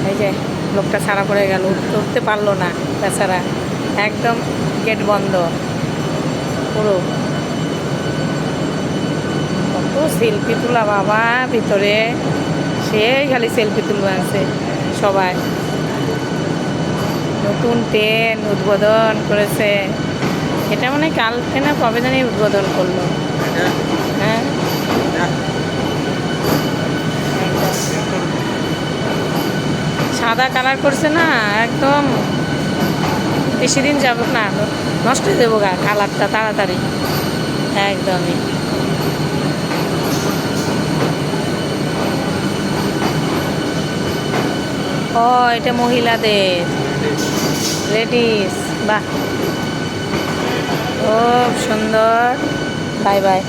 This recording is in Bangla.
এই যে লোকটা ছাড়া পড়ে গেল, উঠতে পারলো না বেচারা, একদম গেট বন্ধ পুরো। কত সেলফি তোলা বাবা ভিতরে, সেই খালি সেলফি তুলবে আছে সবাই। নতুন ট্রেন উদ্বোধন করেছে, এটা মনে হয় কালকে না কবে জানি উদ্বোধন করলো। হ্যাঁ সাদা কালার করছে না, একদম বেশি দিন যাবে না, নষ্ট হয়ে যাবো গা কালারটা তাড়াতাড়ি একদমই। ও এটা মহিলাদের, লেডিস, বাহ খুব সুন্দর। Bye bye.